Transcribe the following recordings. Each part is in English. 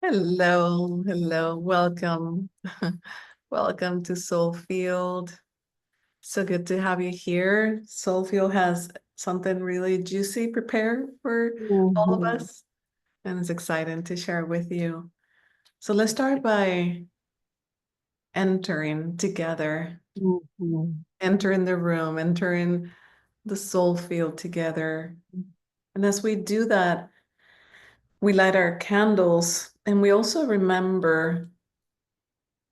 Hello, hello, welcome. Welcome to Soulfield. So good to have you here. Soulfield has something really juicy prepared for all of Mhm. us, and it's exciting to share with you. So let's start by entering together, Mhm. entering the room, entering the Soulfield together. And as we do that, we light our candles and we also remember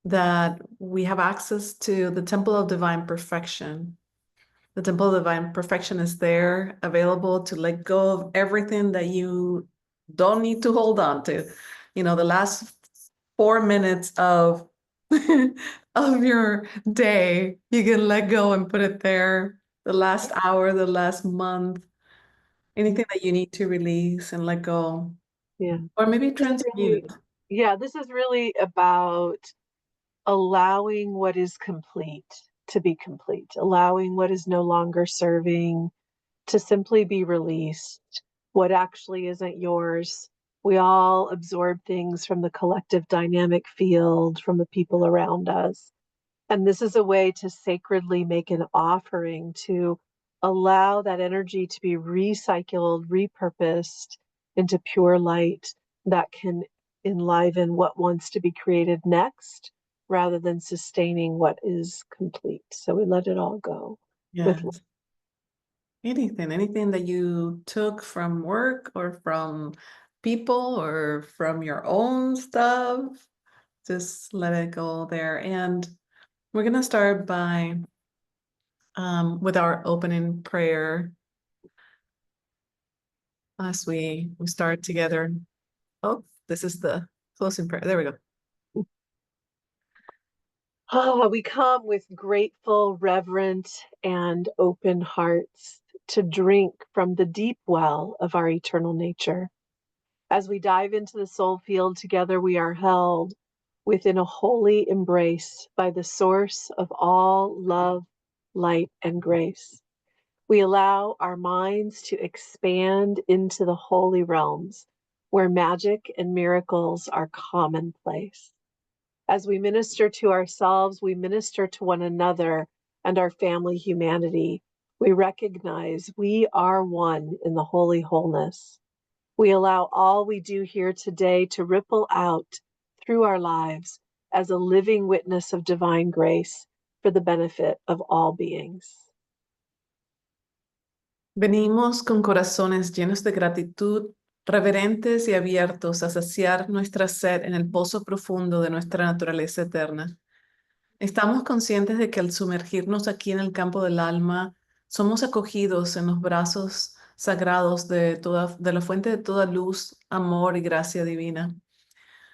that we have access to the Temple of Divine Perfection. The Temple of Divine Perfection is there, available to let go of everything that you don't need to hold on to. You know, the last 4 minutes of of your day, you can let go and put it there. The last hour, the last month, anything that you need to release and let go, Yeah. or maybe This is really, transmute. yeah, this is really about allowing what is complete to be complete, allowing what is no longer serving to simply be released, what actually isn't yours. We all absorb things from the collective dynamic field, from the people around us. And this is a way to sacredly make an offering to allow that energy to be recycled, repurposed into pure light that can enliven what wants to be created next rather than sustaining what is complete. So we let it all go with Yes. Anything that you took from work or from people or from your own stuff, just let it go there. And we're gonna start by with our opening prayer as we start together. Oh, this is the closing prayer. There we go. Oh, we come with grateful, reverent, and open hearts to drink from the deep well of our eternal nature. As we dive into the soul field together, we are held within a holy embrace by the source of all love, light, and grace. We allow our minds to expand into the holy realms where magic and miracles are commonplace. As we minister to ourselves, we minister to one another and our family humanity. We recognize we are one in the holy wholeness. We allow all we do here today to ripple out through our lives as a living witness of divine grace for the benefit of all beings. Venimos con corazones llenos de gratitud, reverentes y abiertos a saciar nuestra sed en el pozo profundo de nuestra naturaleza eterna. Estamos conscientes de que al sumergirnos aquí en el campo del alma, somos acogidos en los brazos sagrados de la fuente de toda luz, amor y gracia divina.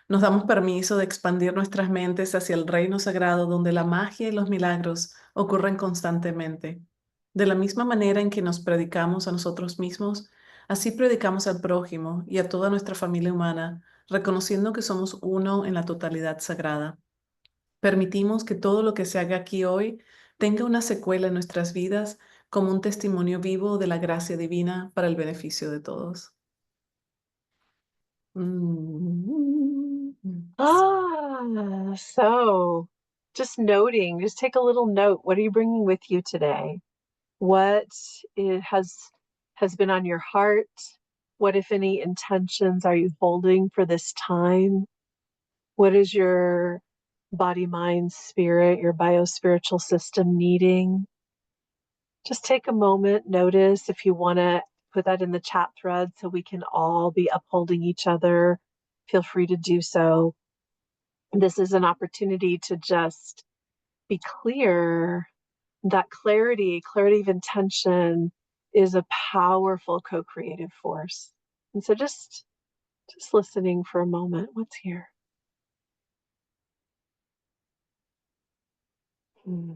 Nos damos permiso de expandir nuestras mentes hacia el reino sagrado donde la magia y los milagros ocurren constantemente. De la misma manera en que nos predicamos a nosotros mismos, así predicamos al prójimo y a toda nuestra familia humana, reconociendo que somos uno en la totalidad sagrada. Permitimos que todo lo que se haga aquí hoy tenga una secuela en nuestras vidas como un testimonio vivo de la gracia divina para el beneficio de todos. Mm. So just noting, just take a little note. What are you bringing with you today? What it has been on your heart? What, if any, intentions are you holding for this time? What is your body, mind, spirit, your biospiritual system needing? Just take a moment, notice if you want to put that in the chat thread so we can all be upholding each other. Feel free to do so. This is an opportunity to just be clear. That clarity of intention is a powerful co-creative force. And so just listening for a moment. What's here? Hmm.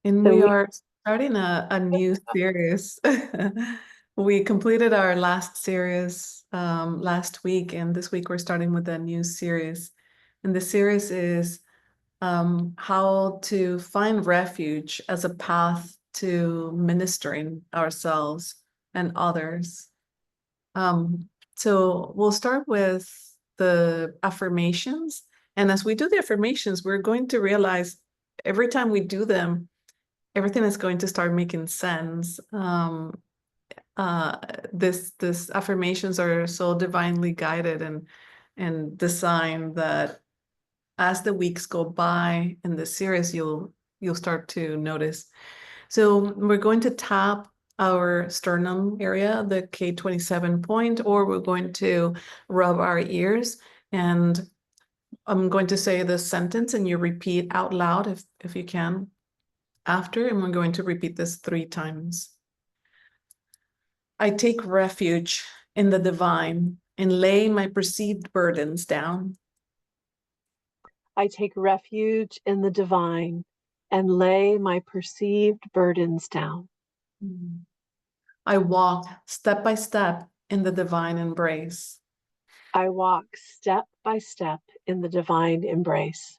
And So we we are starting a new series. We completed our last series last week, and this week we're starting with a new series. And the series is how to find refuge as a path to ministering ourselves and others. So we'll start with the affirmations. And as we do the affirmations, we're going to realize every time we do them, everything is going to start making sense. This affirmations are so divinely guided and designed that as the weeks go by in the series, you'll start to notice. So we're going to tap our sternum area, the K27 point, or we're going to rub our ears. And I'm going to say this sentence and you repeat out loud if you can after, and we're going to repeat this 3 times. I take refuge in the divine and lay my perceived burdens down. I take refuge in the divine and lay my perceived burdens down. I walk step by step in the divine embrace. I walk step by step in the divine embrace.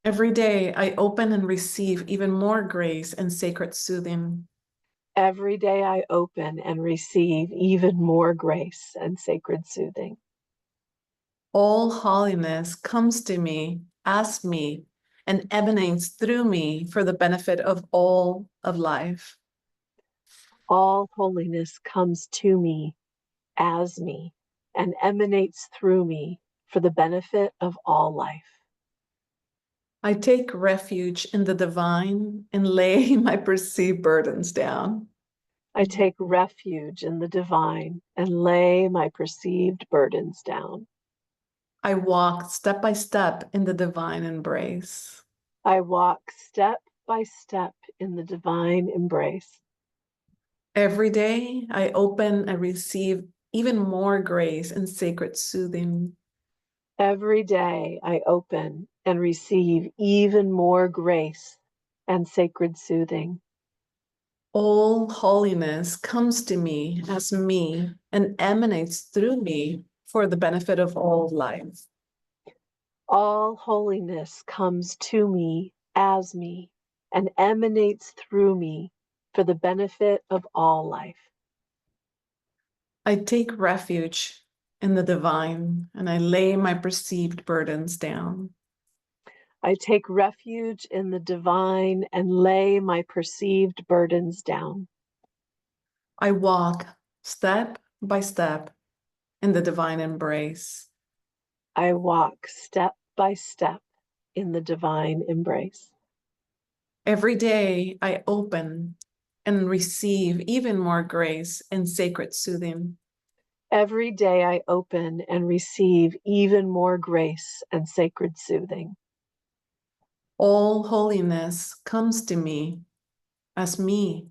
Every day I open and receive even more grace and sacred soothing. Every day I open and receive even more grace and sacred soothing. All holiness comes to me, as me, and emanates through me for the benefit of all of life. All holiness comes to me, as me, and emanates through me for the benefit of all life. I take refuge in the divine and lay my perceived burdens down. I take refuge in the divine and lay my perceived burdens down. I walk step by step in the divine embrace. I walk step by step in the divine embrace. Every day I open and receive even more grace and sacred soothing. Every day I open and receive even more grace and sacred soothing. All holiness comes to me as me and emanates through me for the benefit of all life. All holiness comes to me, as me, and emanates through me for the benefit of all life. I take refuge in the divine and I lay my perceived burdens down. I take refuge in the divine and lay my perceived burdens down. I walk step by step in the divine embrace. I walk step by step in the divine embrace. Every day I open and receive even more grace and sacred soothing. Every day I open and receive even more grace and sacred soothing. All holiness comes to me as me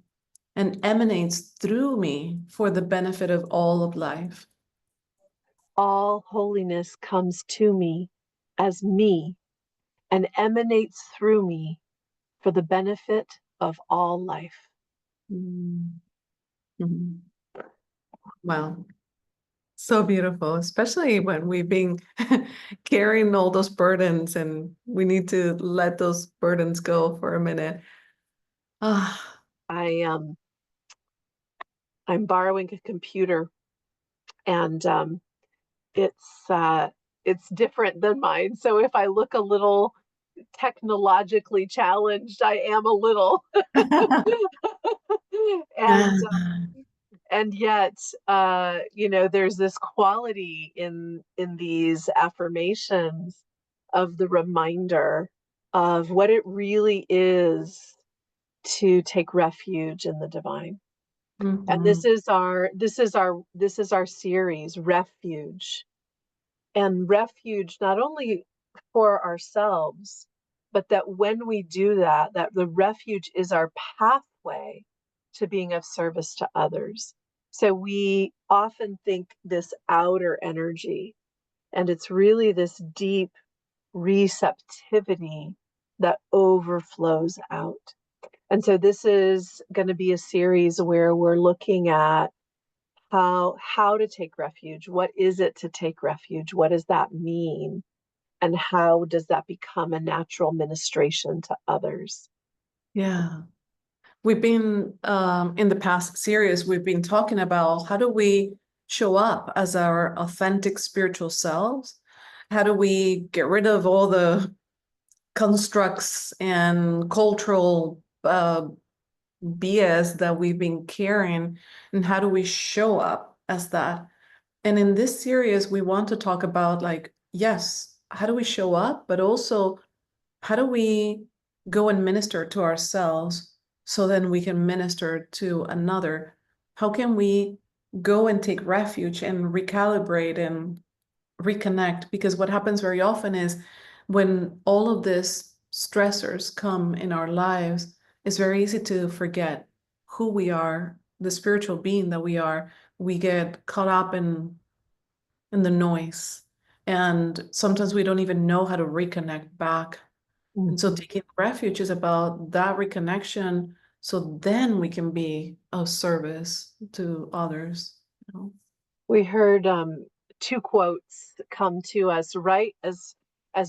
and emanates through me for the benefit of all of life. All holiness comes to me as me and emanates through me for the benefit of all life. Mm-hmm. Wow. So beautiful, especially when we've been carrying all those burdens and we need to let those burdens go for a minute. Ah. I'm borrowing a computer, and it's different than mine. So if I look a little technologically challenged, I am a little. and and yet, there's this quality in these affirmations of the reminder of what it really is to take refuge in the divine. And Mhm. this is our series, Refuge. And refuge not only for ourselves, but that when we do that, that the refuge is our pathway to being of service to others. So we often think this outer energy, and it's really this deep receptivity that overflows out. And so this is going to be a series where we're looking at how to take refuge. What is it to take refuge? What does that mean? and how does that become a natural ministration to others? Yeah. We've been, in the past series, we've been talking about how do we show up as our authentic spiritual selves? How do we get rid of all the constructs and cultural BS that we've been carrying? And how do we show up as that? And in this series, we want to talk about, like, yes, how do we show up, but also how do we go and minister to ourselves so then we can minister to another? How can we go and take refuge and recalibrate and reconnect? Because what happens very often is when all of these stressors come in our lives, it's very easy to forget who we are, the spiritual being that we are. We get caught up in the noise. And sometimes we don't even know how to reconnect back. And so Mhm. taking refuge is about that reconnection, so then we can be of service to others, you know? We heard two quotes come to us right as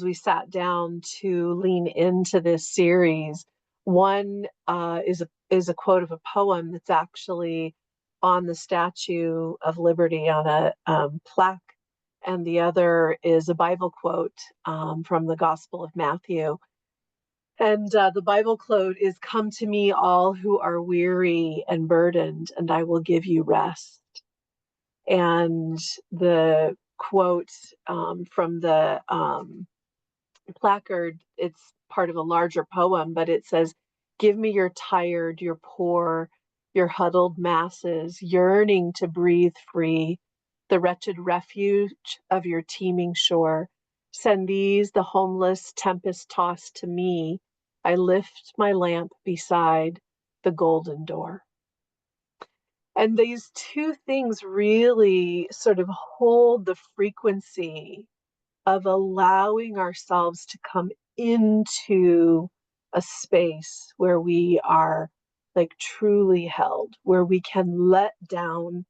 we sat down to lean into this series. One is a quote of a poem that's actually on the Statue of Liberty on a plaque, and the other is a Bible quote from the Gospel of Matthew. And the Bible quote is, "Come to me, all who are weary and burdened, and I will give you rest." And the quote from the placard, it's part of a larger poem, but it says, "Give me your tired, your poor, your huddled masses, yearning to breathe free, the wretched refuge of your teeming shore. Send these, the homeless, tempest-tossed to me. I lift my lamp beside the golden door." And these two things really sort of hold the frequency of allowing ourselves to come into a space where we are like truly held, where we can let down,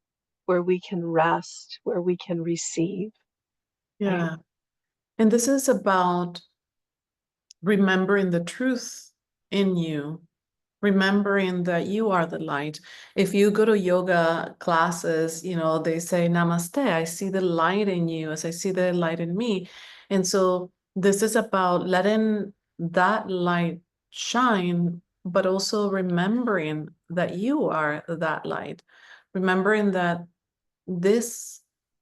where we can rest, where we can receive. Right? Yeah. And this is about remembering the truth in you, remembering that you are the light. If you go to yoga classes, you know, they say, Namaste, I see the light in you as I see the light in me. And so this is about letting that light shine, but also remembering that you are that light, remembering that this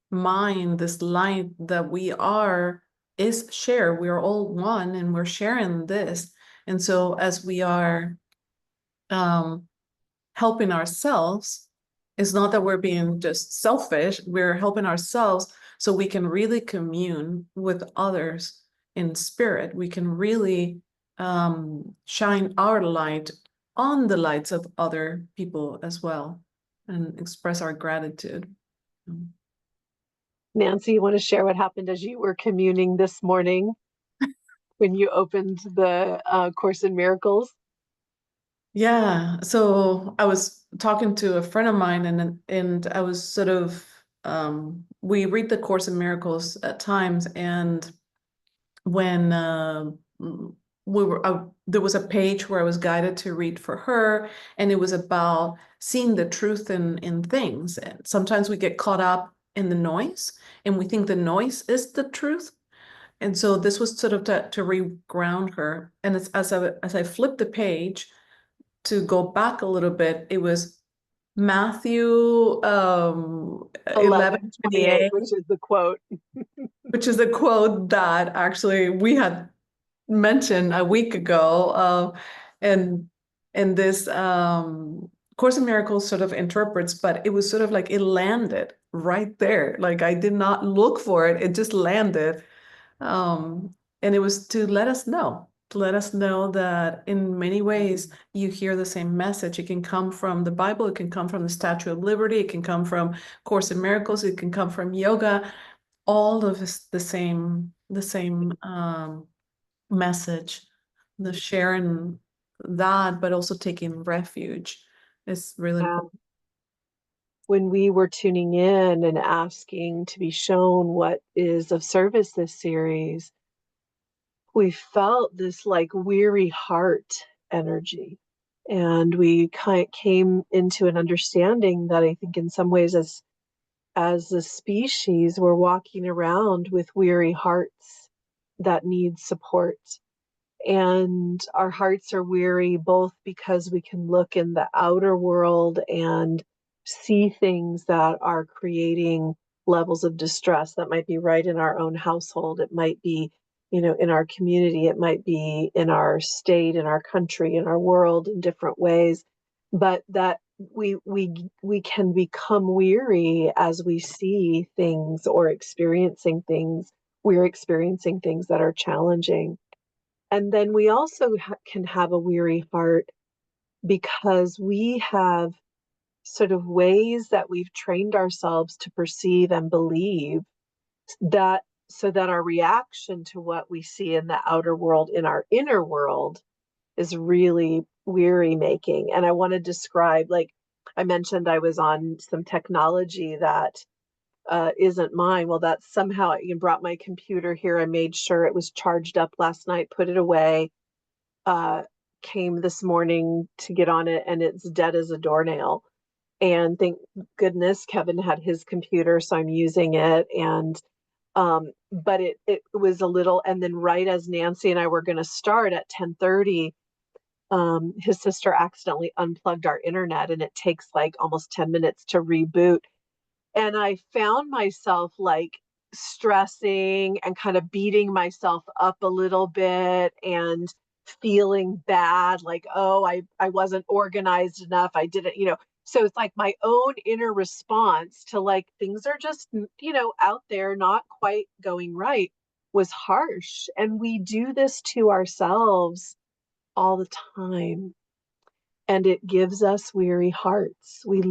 mind, this light that we are, is shared. We are all one and we're sharing this. And so as we are um, helping ourselves, it's not that we're being just selfish, we're helping ourselves so we can really commune with others in spirit. We can really shine our light on the lights of other people as well and express our gratitude. Nancy, you want to share what happened as you were communing this morning when you opened the Course in Miracles? Yeah, so I was talking to a friend of mine and I was sort of we read the Course in Miracles at times, and when we were there was a page where I was guided to read for her, and it was about seeing the truth in things. And sometimes we get caught up in the noise and we think the noise is the truth. And so this was sort of to re-ground her. And it's as I flipped the page to go back a little bit, it was Matthew 11:28, 11:28, which is the quote. which is a quote that actually we had mentioned a week ago. And this Course in Miracles sort of interprets, but it was sort of like it landed right there. Like I did not look for it, it just landed. Um, and it was to let us know that in many ways you hear the same message. It can come from the Bible, it can come from the Statue of Liberty, it can come from Course in Miracles, it can come from yoga. All of this, the same message, the sharing that, but also taking refuge is really Um, important. when we were tuning in and asking to be shown what is of service this series, we felt this like weary heart energy. And we kind of came into an understanding that I think in some ways as a species, we're walking around with weary hearts that need support. And our hearts are weary both because we can look in the outer world and see things that are creating levels of distress that might be right in our own household. It might be, in our community. It might be in our state, in our country, in our world in different ways. But that we can become weary as we see things or experiencing things. We're experiencing things that are challenging. And then we also can have a weary heart because we have sort of ways that we've trained ourselves to perceive and believe that so that our reaction to what we see in the outer world, in our inner world, is really weary making. And I want to describe, like I mentioned, I was on some technology that isn't mine. Well, that somehow I brought my computer here. I made sure it was charged up last night, put it away, uh, came this morning to get on it, and it's dead as a doornail. And thank goodness Kevin had his computer, so I'm using it. And but it was a little, and then right as Nancy and I were going to start at 10:30, his sister accidentally unplugged our internet, and it takes like almost 10 minutes to reboot. And I found myself like stressing and kind of beating myself up a little bit and feeling bad, like, oh, I wasn't organized enough. I didn't, so it's like my own inner response to like things are just, out there not quite going right was harsh. And we do this to ourselves all the time, and it gives us weary hearts. It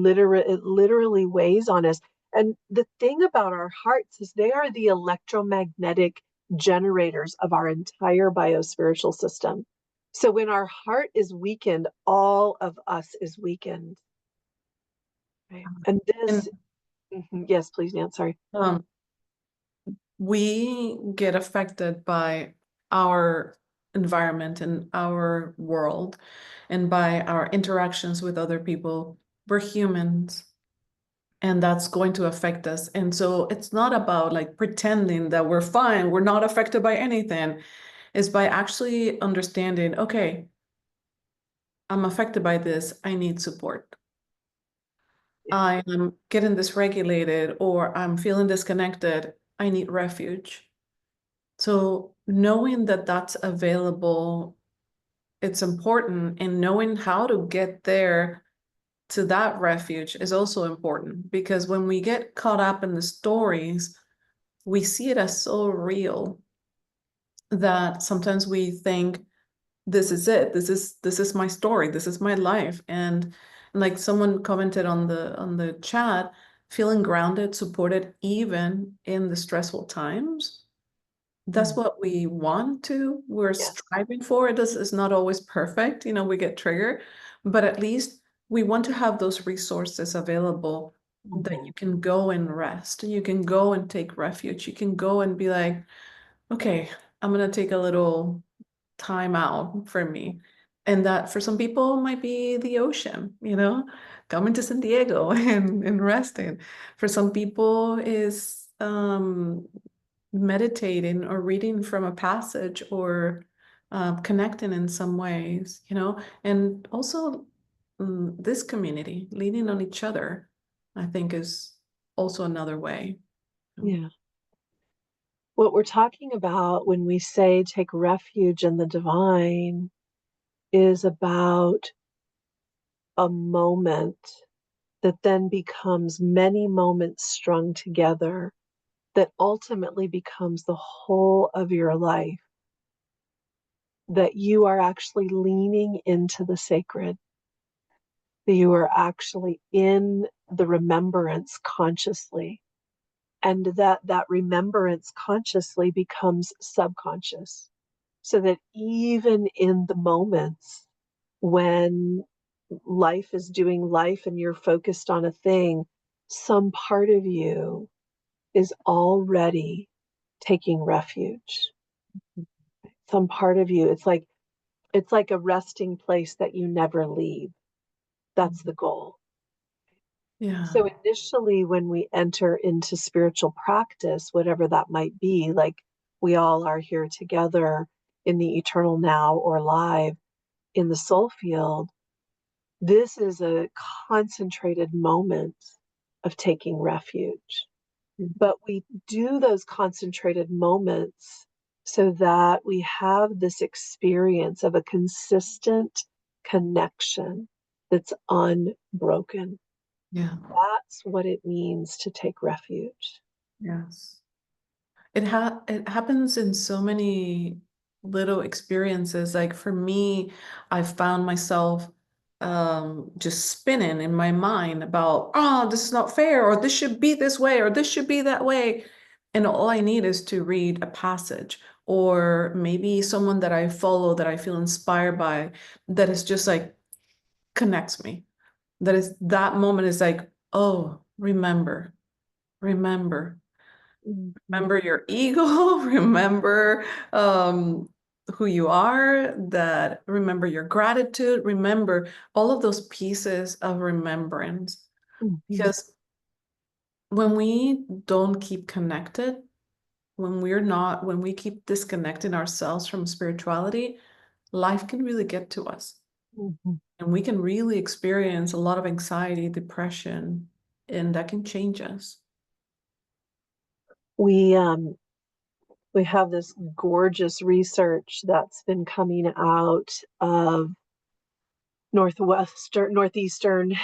literally weighs on us. And the thing about our hearts is they are the electromagnetic generators of our entire biospiritual system. So when our heart is weakened, all of us is weakened. Right? And this, And yes, please, Nan, sorry. we get affected by our environment and our world and by our interactions with other people. We're humans, and that's going to affect us. And so it's not about like pretending that we're fine, we're not affected by anything. It's by actually understanding, okay, I'm affected by this, I need support. I am getting dysregulated or I'm feeling disconnected, I need refuge. So knowing that that's available, it's important, and knowing how to get there to that refuge is also important, because when we get caught up in the stories, we see it as so real that sometimes we think this is it, this is my story, this is my life. And like someone commented on the chat, feeling grounded, supported even in the stressful times, that's what we want to, we're Yes. striving for. It's not always perfect, we get triggered, but at least we want to have those resources available that you can go and rest, you can go and take refuge, you can go and be like, okay, I'm gonna take a little time out for me. And that for some people might be the ocean, coming to San Diego and resting. For some people is meditating or reading from a passage or connecting in some ways, and also this community, leaning on each other, I think is also another way. Yeah. What we're talking about when we say take refuge in the divine is about a moment that then becomes many moments strung together that ultimately becomes the whole of your life, that you are actually leaning into the sacred, that you are actually in the remembrance consciously, and that remembrance consciously becomes subconscious, so that even in the moments when life is doing life and you're focused on a thing, some part of you is already taking refuge. some part of you. It's like a resting place that you never leave. That's the goal. Yeah. So initially, when we enter into spiritual practice, whatever that might be, like we all are here together in the eternal now or live in the soul field, this is a concentrated moment of taking refuge. But we do those concentrated moments so that we have this experience of a consistent connection that's unbroken. Yeah. That's what it means to take refuge. Yes. It happens in so many little experiences. Like for me, I found myself just spinning in my mind about, oh, this is not fair, or this should be this way, or this should be that way. And all I need is to read a passage, or maybe someone that I follow that I feel inspired by, that is just like connects me. That moment is like, oh, remember. Mhm. Remember your ego, remember who you are, that remember your gratitude, remember all of those pieces of remembrance. Mhm. Because when we don't keep connected, when we keep disconnecting ourselves from spirituality, life can really get to us. Mhm. And we can really experience a lot of anxiety, depression, and that can change us. We we have this gorgeous research that's been coming out of northeastern,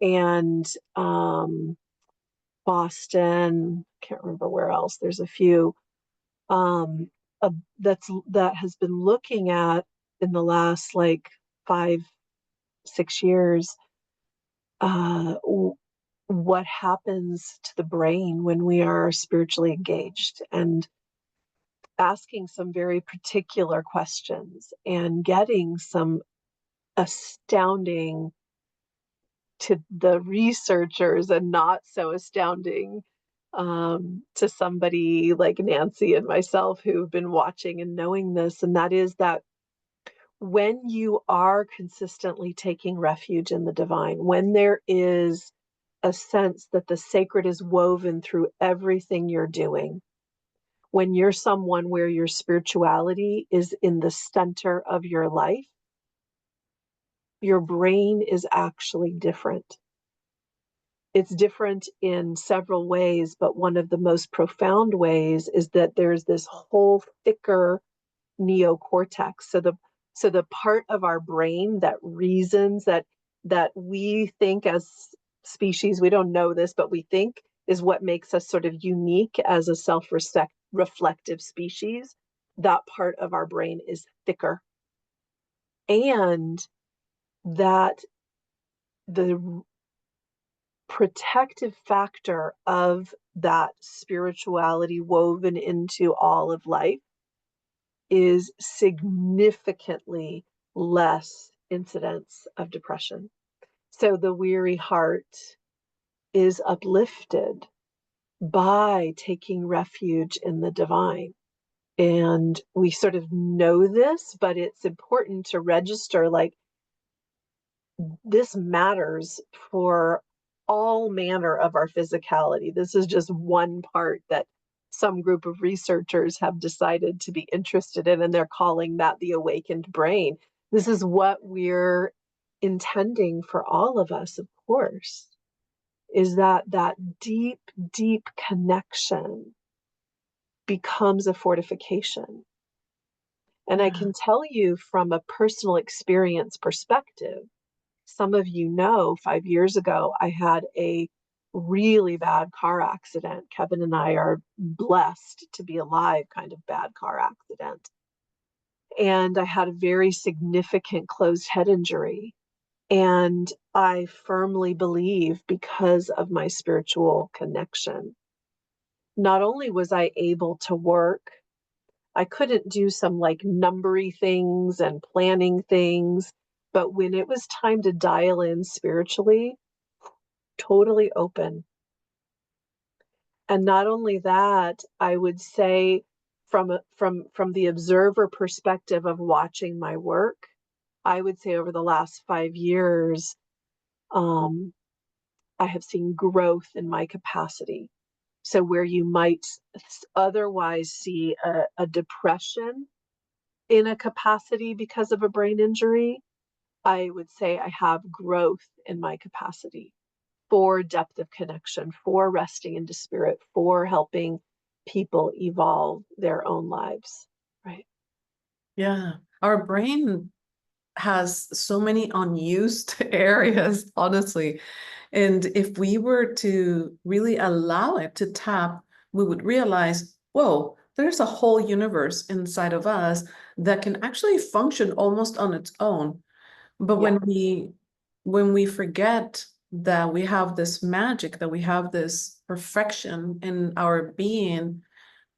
and Boston. Can't remember where else. There's a few um, that has been looking at in the last like 5, 6 years, uh, what happens to the brain when we are spiritually engaged, and asking some very particular questions and getting some astounding, to the researchers and not so astounding to somebody like Nancy and myself who've been watching and knowing this. And that is that when you are consistently taking refuge in the divine, when there is a sense that the sacred is woven through everything you're doing, when you're someone where your spirituality is in the center of your life, your brain is actually different. It's different in several ways, but one of the most profound ways is that there's this whole thicker neocortex. So the part of our brain that reasons, that we think as species, we don't know this, but we think is what makes us sort of unique as a self-reflective species. That part of our brain is thicker. And that the protective factor of that spirituality woven into all of life is significantly less incidence of depression. So the weary heart is uplifted by taking refuge in the divine. And we sort of know this, but it's important to register like this matters for all manner of our physicality. This is just one part that some group of researchers have decided to be interested in, and they're calling that the awakened brain. This is what we're intending for all of us, of course, is that deep, deep connection becomes a fortification. And I Yeah. can tell you from a personal experience perspective, some of you know, 5 years ago, I had a really bad car accident. Kevin and I are blessed to be alive, kind of bad car accident. And I had a very significant closed head injury. And I firmly believe, because of my spiritual connection, not only was I able to work, I couldn't do some like numbery things and planning things, but when it was time to dial in spiritually, totally open. And not only that, I would say from the observer perspective of watching my work, I would say over the last 5 years, I have seen growth in my capacity. So where you might otherwise see a depression in a capacity because of a brain injury, I would say I have growth in my capacity for depth of connection, for resting into spirit, for helping people evolve their own lives. Right. Yeah. Our brain has so many unused areas, honestly. And if we were to really allow it to tap, we would realize, whoa, there's a whole universe inside of us that can actually function almost on its own. But Yeah. when we forget that we have this magic, that we have this perfection in our being,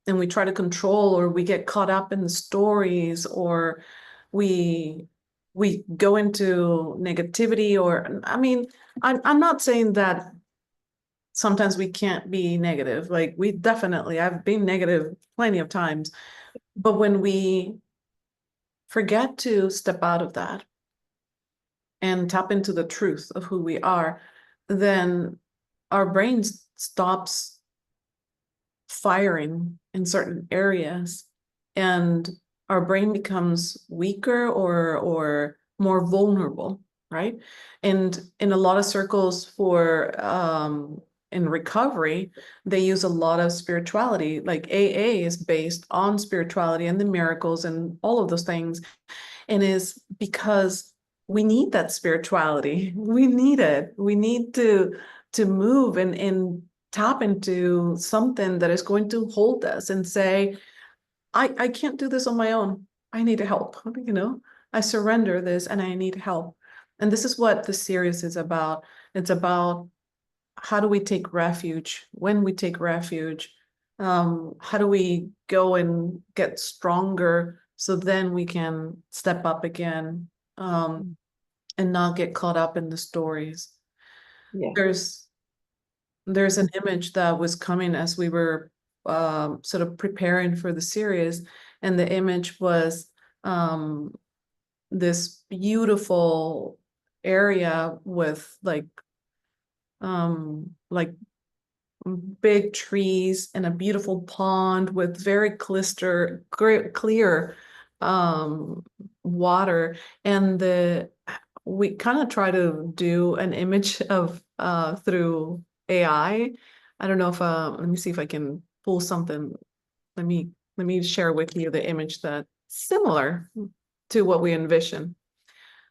and we try to control, or we get caught up in the stories, or we we go into negativity, or I mean, I'm not saying that sometimes we can't be negative. Like we definitely, I've been negative plenty of times, but when we forget to step out of that and tap into the truth of who we are, then our brain stops firing in certain areas, and our brain becomes weaker or more vulnerable, right? And in a lot of circles for in recovery, they use a lot of spirituality. Like AA is based on spirituality and the miracles and all of those things, and is because we need that spirituality. We need it. We need to move and tap into something that is going to hold us and say, I can't do this on my own. I need help. I surrender this and I need help. And this is what the series is about. It's about how do we take refuge when we take refuge? How do we go and get stronger so then we can step up again, Mm. and not get caught up in the stories? Yeah. There's an image that was coming as we were sort of preparing for the series, and the image was um, this beautiful area with like big trees and a beautiful pond with very clear um, water, and we kind of try to do an image of through AI. I don't know if let me see if I can pull something. Let me share with you the image that's similar to what we envision.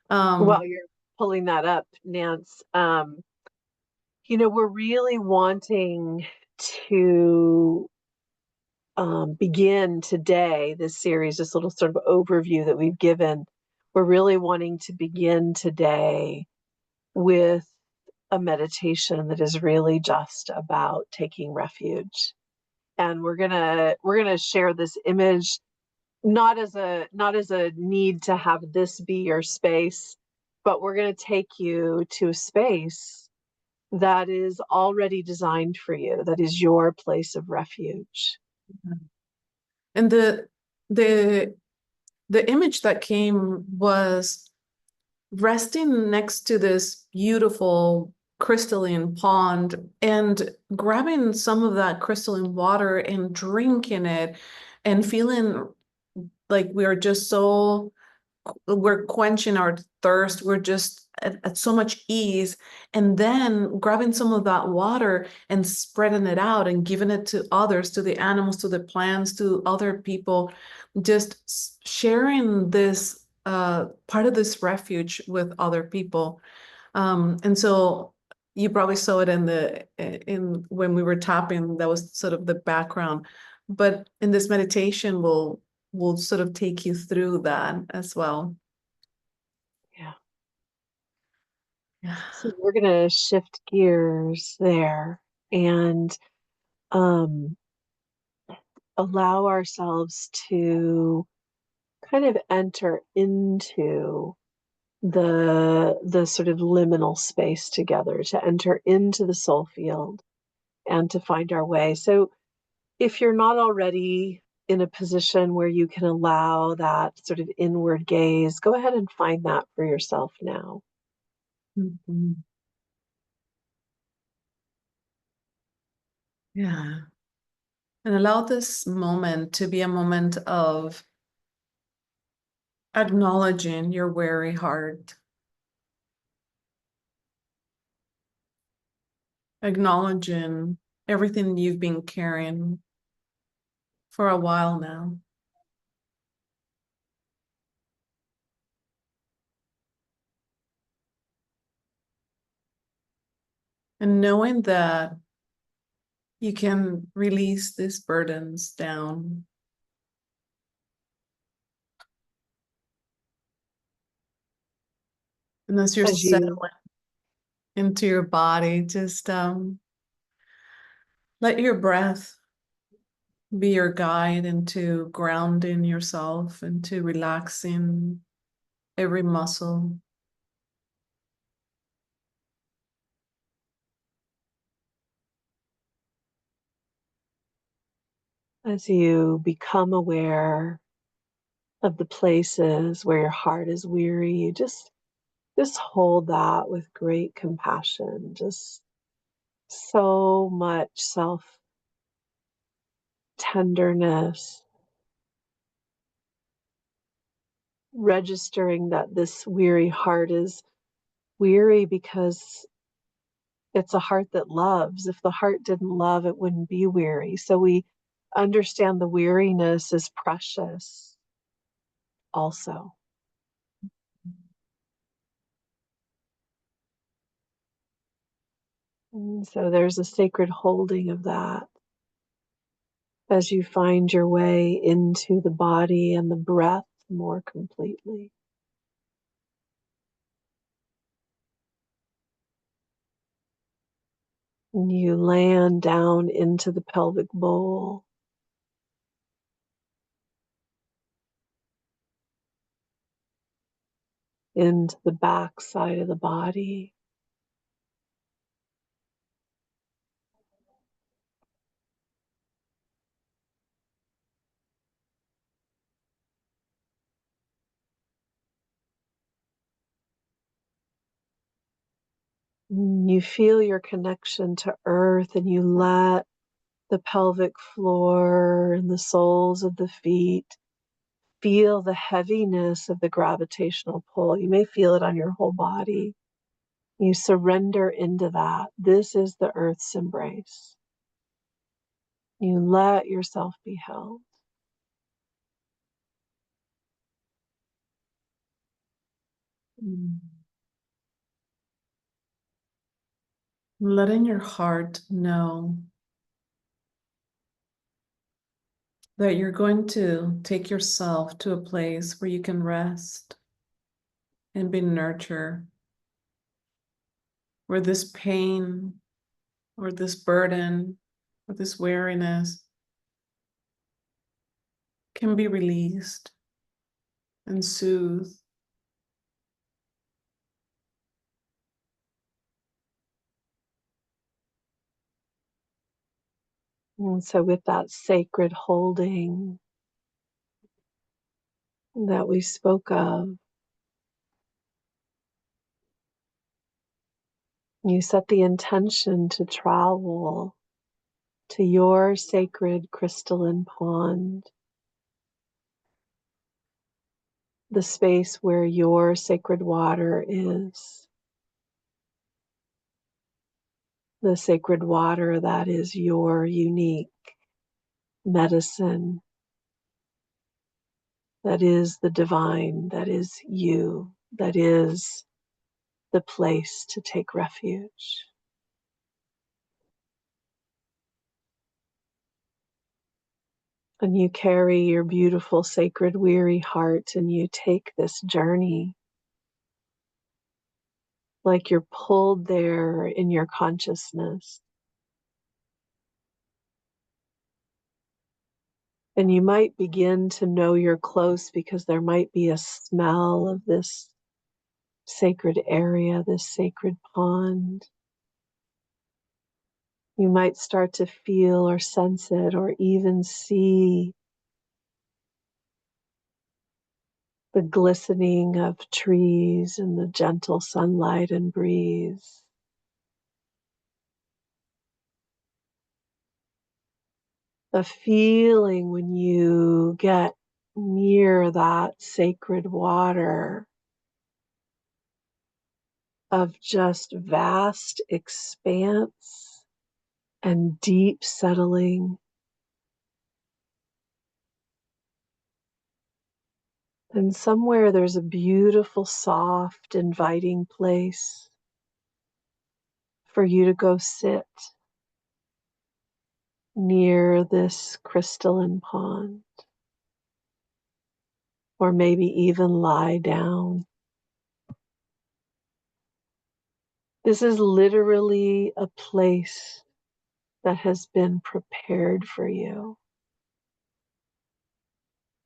While you're pulling that up, Nance, we're really wanting to begin today this series, this little sort of overview that we've given. We're really wanting to begin today with a meditation that is really just about taking refuge. And we're gonna share this image not as a need to have this be your space, but we're going to take you to a space that is already designed for you, that is your place of refuge. and the the image that came was resting next to this beautiful crystalline pond and grabbing some of that crystalline water and drinking it and feeling like we're quenching our thirst. We're just at so much ease. And then grabbing some of that water and spreading it out and giving it to others, to the animals, to the plants, to other people, just sharing this part of this refuge with other people. And so you probably saw it in when we were tapping, that was sort of the background. But in this meditation, we'll sort of take you through that as well. Yeah. Yeah. So we're going to shift gears there and um, allow ourselves to kind of enter into the sort of liminal space together, to enter into the soul field and to find our way. So if you're not already in a position where you can allow that sort of inward gaze, go ahead and find that for yourself now. Mhm. Yeah. And allow this moment to be a moment of acknowledging your weary heart, acknowledging everything you've been carrying for a while now. And knowing that you can release these burdens down. And as you're As you settling into your body, just let your breath be your guide into grounding yourself, into relaxing every muscle. as you become aware of the places where your heart is weary, you just hold that with great compassion, just so much self tenderness, registering that this weary heart is weary because it's a heart that loves. If the heart didn't love, it wouldn't be weary. So we understand the weariness is precious also. And so there's a sacred holding of that as you find your way into the body and the breath more completely. And you land down into the pelvic bowl. Into the back side of the body. You feel your connection to earth and you let the pelvic floor and the soles of the feet feel the heaviness of the gravitational pull. You may feel it on your whole body. You surrender into that. This is the earth's embrace. You let yourself be held. Letting your heart know that you're going to take yourself to a place where you can rest and be nurtured, where this pain or this burden or this weariness can be released and soothed. And so, with that sacred holding that we spoke of, you set the intention to travel to your sacred crystalline pond, the space where your sacred water is, the sacred water that is your unique medicine, that is the divine, that is you, that is the place to take refuge. And you carry your beautiful, sacred, weary heart and you take this journey like you're pulled there in your consciousness. And you might begin to know you're close because there might be a smell of this sacred area, this sacred pond. You might start to feel or sense it or even see the glistening of trees and the gentle sunlight and breeze. The feeling when you get near that sacred water of just vast expanse and deep settling. And somewhere there's a beautiful, soft, inviting place for you to go sit near this crystalline pond, or maybe even lie down. This is literally a place that has been prepared for you.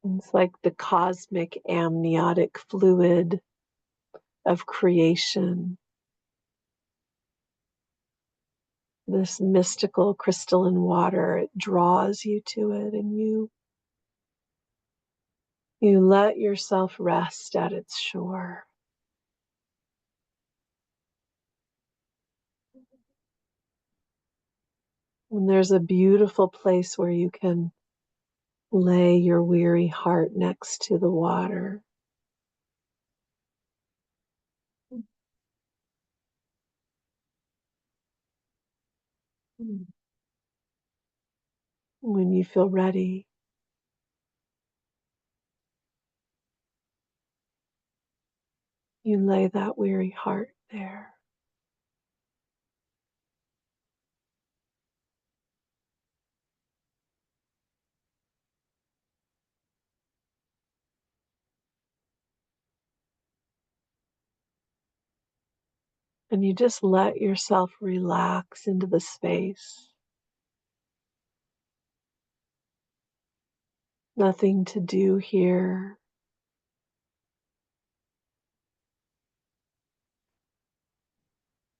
It's like the cosmic amniotic fluid of creation. This mystical crystalline water, it draws you to it, and you let yourself rest at its shore. And there's a beautiful place where you can lay your weary heart next to the water. When you feel ready, you lay that weary heart there. And you just let yourself relax into the space. Nothing to do here.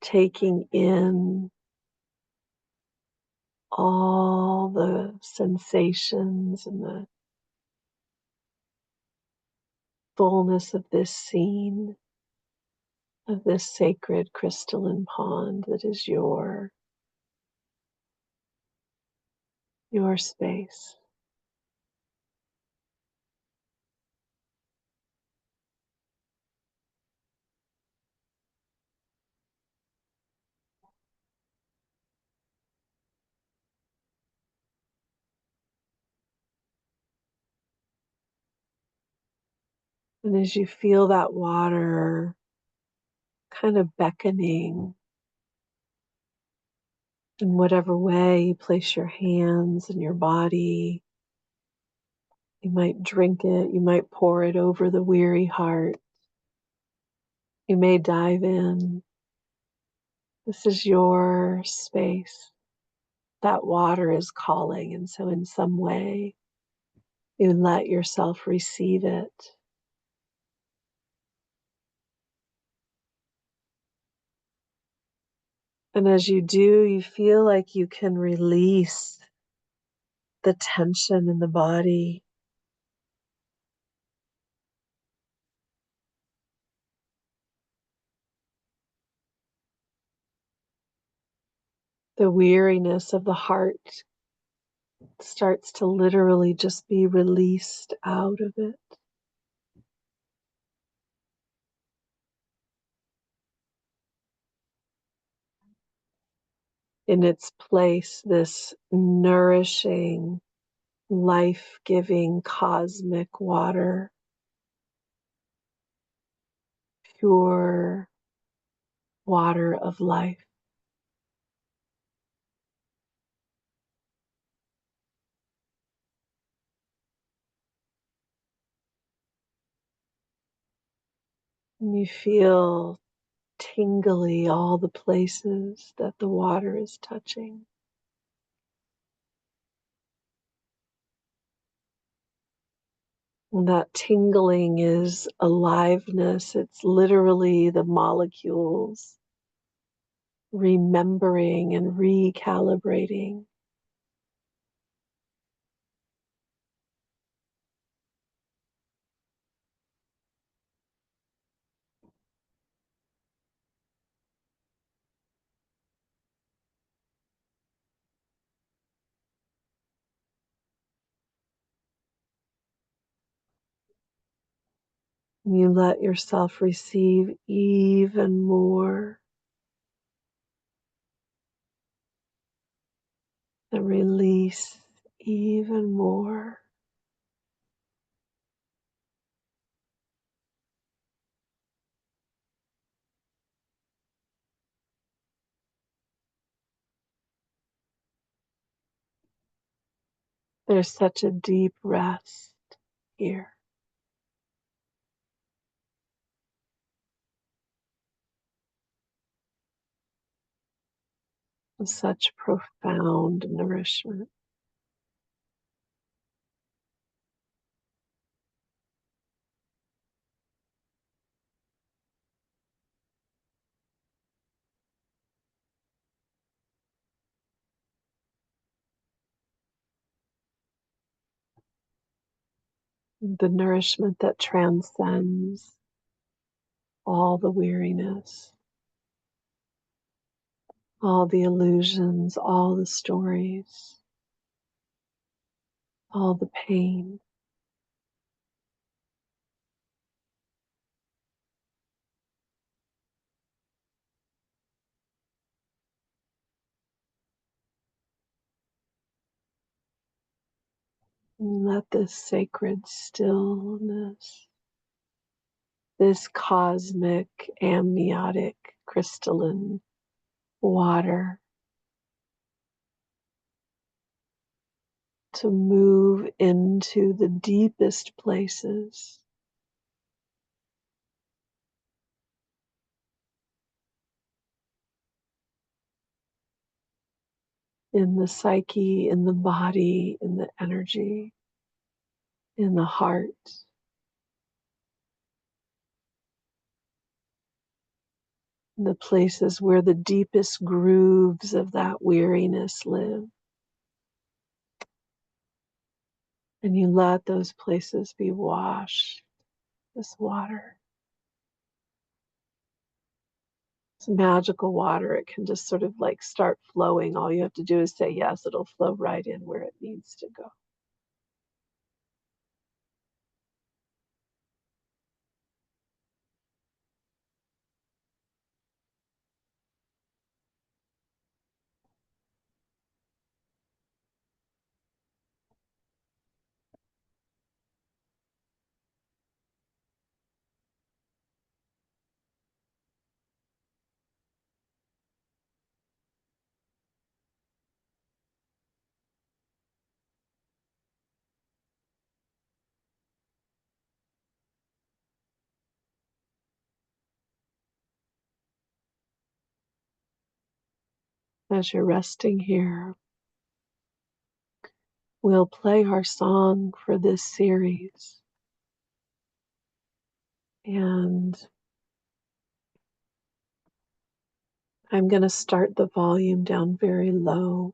Taking in all the sensations and the fullness of this scene, of this sacred crystalline pond that is your space. And as you feel that water kind of beckoning, in whatever way you place your hands and your body, you might drink it, you might pour it over the weary heart, you may dive in. This is your space. That water is calling, and so in some way, you let yourself receive it. And as you do, you feel like you can release the tension in the body. The weariness of the heart starts to literally just be released out of it. In its place, this nourishing, life-giving cosmic water, pure water of life. And you feel tingly all the places that the water is touching. And that tingling is aliveness. It's literally the molecules remembering and recalibrating. You let yourself receive even more and release even more. There's such a deep rest here, such profound nourishment. The nourishment that transcends all the weariness, all the illusions, all the stories, all the pain. And let this sacred stillness, this cosmic, amniotic, crystalline water to move into the deepest places in the psyche, in the body, in the energy, in the heart, in the places where the deepest grooves of that weariness live. And you let those places be washed, this water. It's magical water. It can just sort of like start flowing. All you have to do is say yes, it'll flow right in where it needs to go. As you're resting here, we'll play our song for this series. And I'm going to start the volume down very low.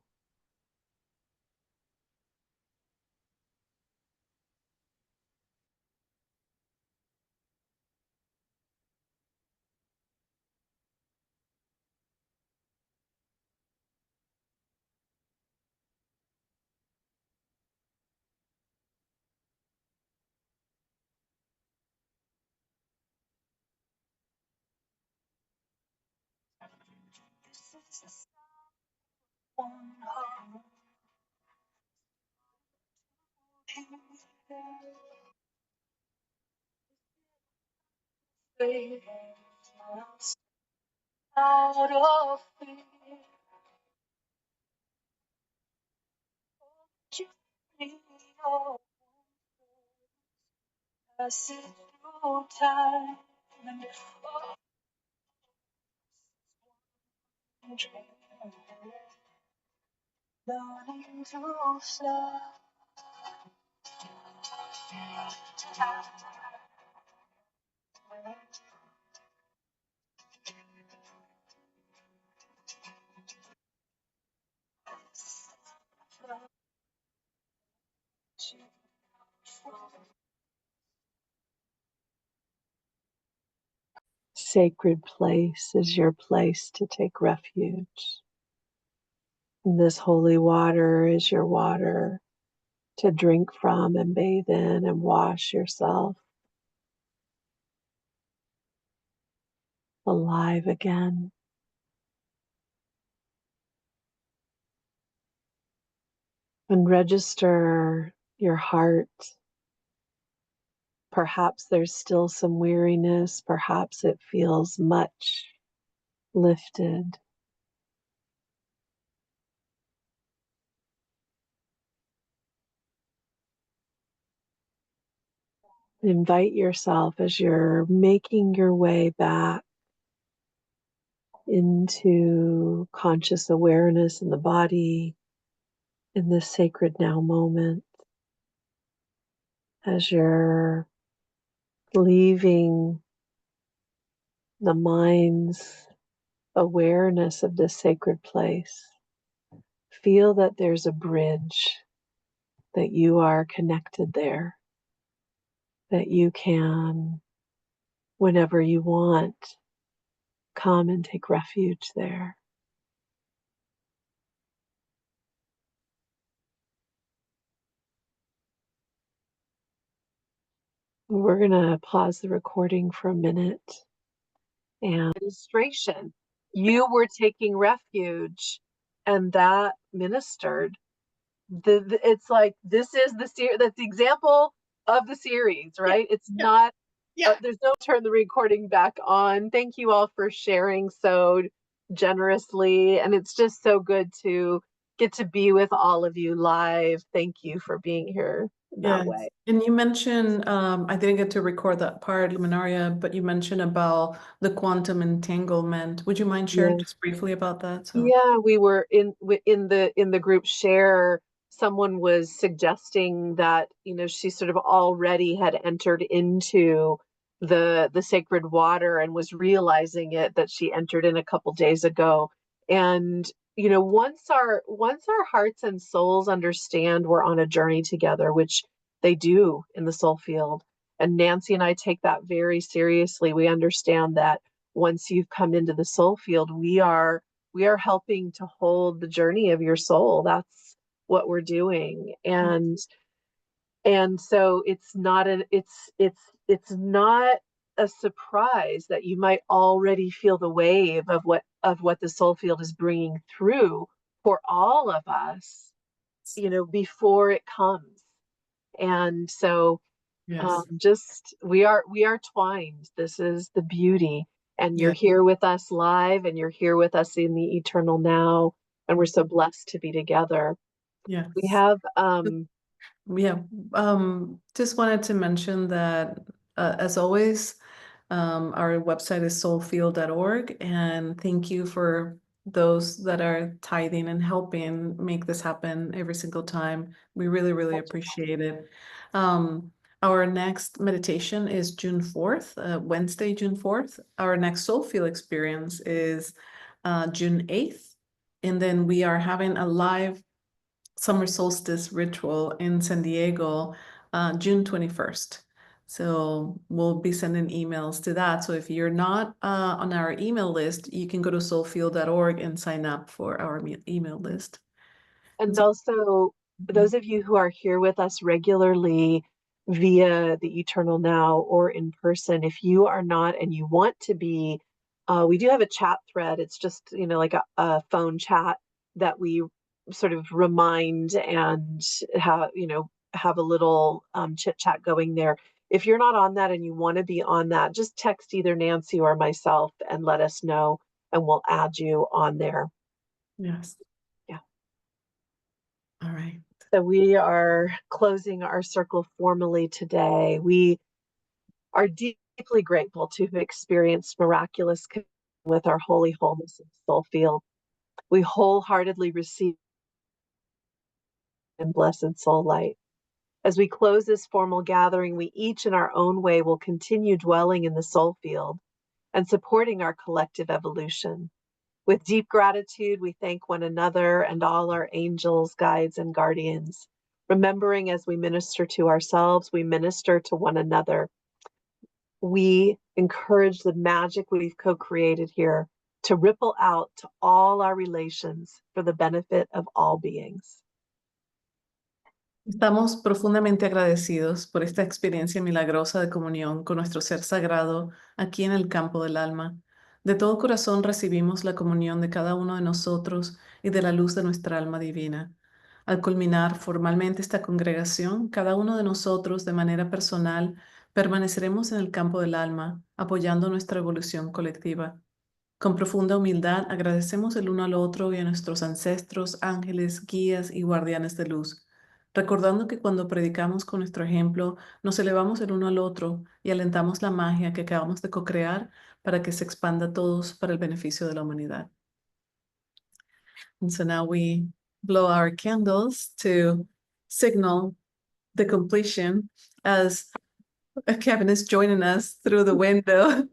Out of fear, passing through time and learning to fly. Sacred place is your place to take refuge. And this holy water is your water to drink from and bathe in and wash yourself alive again. And register your heart. Perhaps there's still some weariness. Perhaps it feels much lifted. Invite yourself as you're making your way back into conscious awareness in the body in this sacred now moment, as you're leaving the mind's awareness of this sacred place. Feel that there's a bridge, that you are connected there, that you can, whenever you want, come and take refuge there. We're going to pause the recording for a minute. And Ministration, you were taking refuge, and that ministered. It's like, this is that's the example of the series, right? It's not, there's no turn the recording back on. Thank you all for sharing so generously. And it's just so good to get to be with all of you live. Thank you for being here in that way. And you mentioned, I didn't get to record that part, Luminaria, but you mentioned about the quantum entanglement. Would you mind sharing just briefly about that? Yeah, we were in the group share. Someone was suggesting that, she sort of already had entered into the sacred water and was realizing it, that she entered in a couple days ago. And once our hearts and souls understand we're on a journey together, which they do in the soul field, and Nancy and I take that very seriously. We understand that once you've come into the soul field, we are helping to hold the journey of your soul. That's what we're doing. And so it's not a surprise that you might already feel the wave of what the soul field is bringing through for all of us, before it comes. And so just we are twined. This is the beauty. And you're here with us live, and you're here with us in the eternal now. And we're so blessed to be together. We have just wanted to mention that, as always, our website is soulfield.org, and thank you for those that are tithing and helping make this happen every single time. We really, really appreciate it. Our next meditation is June 4th, Wednesday, June 4th. Our next Soulfield experience is June 8th. And then we are having a live summer solstice ritual in San Diego, June 21st. So we'll be sending emails to that. So if you're not on our email list, you can go to soulfield.org and sign up for our email list. And also, those of you who are here with us regularly via the Eternal Now or in person, if you are not and you want to be, we do have a chat thread. It's just, like a phone chat that we sort of remind and have a little chit chat going there. If you're not on that and you want to be on that, just text either Nancy or myself and let us know, and we'll add you on there. Yes. Yeah. All right. So we are closing our circle formally today. We are deeply grateful to have experienced miraculous connection with our holy wholeness and soul field. We wholeheartedly receive in blessed soul light. As we close this formal gathering, we each in our own way will continue dwelling in the soul field and supporting our collective evolution. With deep gratitude, we thank one another and all our angels, guides, and guardians. Remembering as we minister to ourselves, we minister to one another. We encourage the magic we've co-created here to ripple out to all our relations for the benefit of all beings. Estamos profundamente agradecidos por esta experiencia milagrosa de comunión con nuestro ser sagrado aquí en el campo del alma. De todo corazón recibimos la comunión de cada uno de nosotros y de la luz de nuestra alma divina. Al culminar formalmente esta congregación, cada uno de nosotros de manera personal permaneceremos en el campo del alma, apoyando nuestra evolución colectiva. Con profunda humildad agradecemos el uno al otro y a nuestros ancestros, ángeles, guías y guardianes de luz, recordando que cuando predicamos con nuestro ejemplo, nos elevamos el uno al otro y alentamos la magia que acabamos de co-crear para que se expanda a todos para el beneficio de la humanidad. And so now we blow our candles to signal the completion as Kevin is joining us through the window.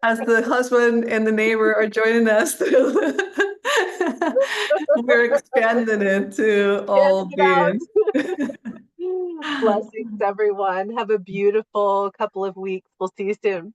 As the husband and the neighbor are joining us through we're expanding it to all Handing it out. beings. Blessings, everyone. Have a beautiful couple of weeks. We'll see you soon.